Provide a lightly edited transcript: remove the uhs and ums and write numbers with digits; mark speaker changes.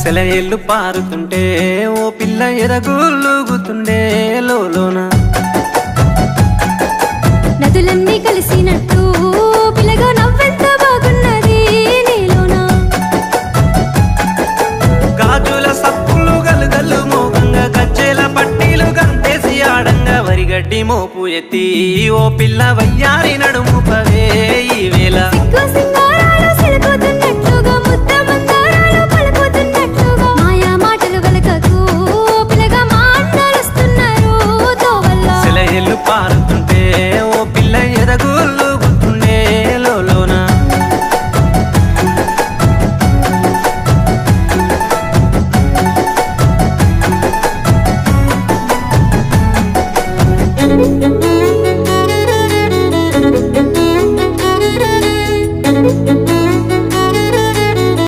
Speaker 1: సెలయేళ్ళు పారుతుంటే ఓ పిల్ల ఎదగులుగుతుండే లోలోన
Speaker 2: నదులన్నీ కలిసినట్టు పిల్లగా నవ్వెంత బాగున్నది నీలోన
Speaker 1: గాజుల సప్పులు గలుగల్లు మోగంగా గజ్జెల పట్టీలు గంతేసి ఆడంగా వరిగడ్డి మోపు ఎత్తి ఓ పిల్ల వయ్యారి నడుము పవి